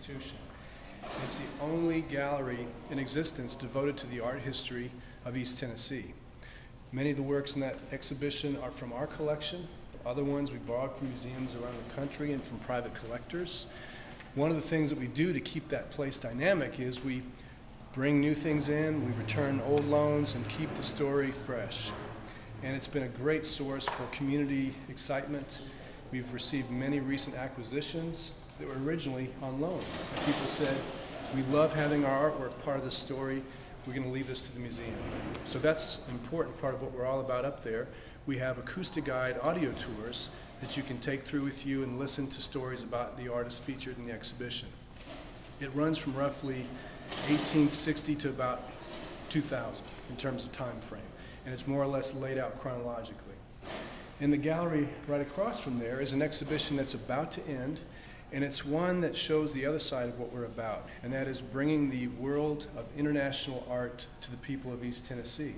institution. It's the only gallery in existence devoted to the art history of East Tennessee. Many of the works in that exhibition are from our collection. Other ones we borrowed from museums around the country and from private collectors. One of the things that we do to keep that place dynamic is we bring new things in, we return old loans, and keep the story fresh. And it's been a great source for community excitement. We've received many recent acquisitions that were originally on loan. And people said, we love having our artwork part of the story. We're going to leave this to the museum. So that's an important part of what we're all about up there. We have acoustic guide audio tours that you can take through with you and listen to stories about the artists featured in the exhibition. It runs from roughly 1860 to about 2000 in terms of time frame, and it's more or less laid out chronologically. In the gallery right across from there is an exhibition that's about to end, and it's one that shows the other side of what we're about, and that is bringing the world of international art to the people of East Tennessee.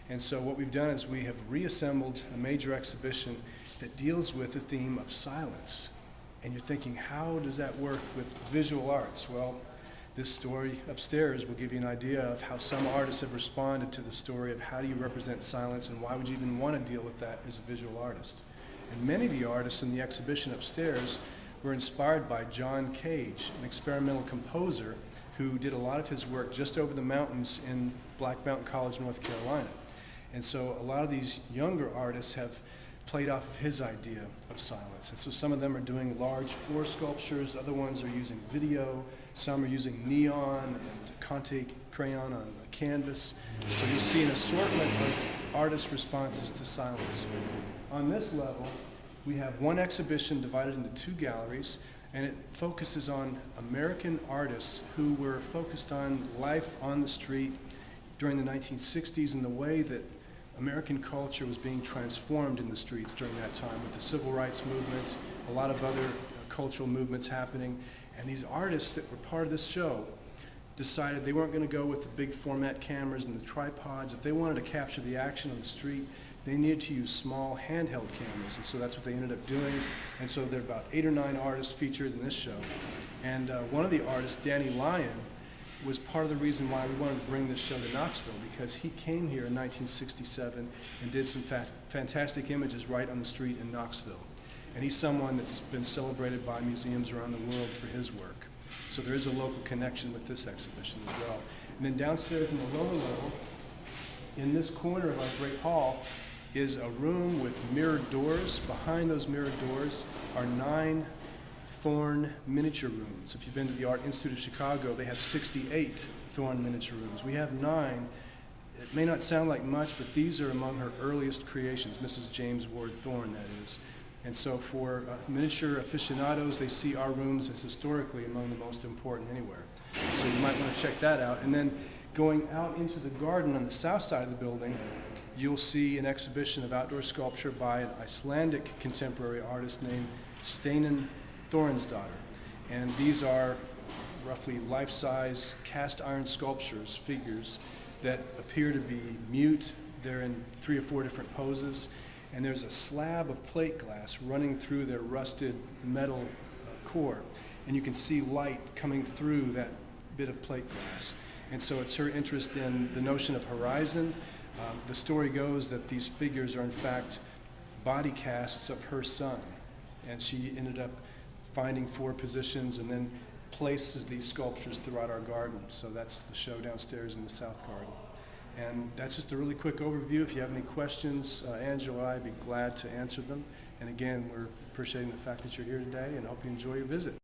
And so what we've done is we have reassembled a major exhibition that deals with the theme of silence. And you're thinking, how does that work with visual arts? Well, this story upstairs will give you an idea of how some artists have responded to the story of how do you represent silence and why would you even want to deal with that as a visual artist. And many of the artists in the exhibition upstairs were inspired by John Cage, an experimental composer who did a lot of his work just over the mountains in Black Mountain College, North Carolina. And so a lot of these younger artists have played off of his idea of silence. And so some of them are doing large floor sculptures, other ones are using video, some are using neon and Conte crayon on a canvas. So you'll see an assortment of artist responses to silence. On this level, we have one exhibition divided into two galleries, and it focuses on American artists who were focused on life on the street during the 1960s and the way that American culture was being transformed in the streets during that time with the civil rights movement, a lot of other cultural movements happening. And these artists that were part of this show decided they weren't going to go with the big format cameras and the tripods. If they wanted to capture the action on the street, they needed to use small handheld cameras. And so that's what they ended up doing. And so there are about 8 or 9 artists featured in this show. And one of the artists, Danny Lyon, was part of the reason why we wanted to bring this show to Knoxville, because he came here in 1967 and did some fantastic images right on the street in Knoxville. And he's someone that's been celebrated by museums around the world for his work. So there is a local connection with this exhibition as well. And then downstairs in the lower level, in this corner of our great hall, is a room with mirrored doors. Behind those mirrored doors are 9 Thorn miniature rooms. If you've been to the Art Institute of Chicago, they have 68 Thorn miniature rooms. We have 9. It may not sound like much, but these are among her earliest creations, Mrs. James Ward Thorn, that is. And so for miniature aficionados, they see our rooms as historically among the most important anywhere. So you might want to check that out. And then going out into the garden on the south side of the building, you'll see an exhibition of outdoor sculpture by an Icelandic contemporary artist named Steinunn Thornsdottir. And these are roughly life-size cast iron sculptures, figures, that appear to be mute. They're in 3 or 4 different poses. And there's a slab of plate glass running through their rusted metal core. And you can see light coming through that bit of plate glass. And so it's her interest in the notion of horizon. The story goes that these figures are in fact body casts of her son. And she ended up finding 4 positions and then places these sculptures throughout our garden. So that's the show downstairs in the south garden. And that's just a really quick overview. If you have any questions, Angela and I would be glad to answer them. And again, we're appreciating the fact that you're here today and hope you enjoy your visit.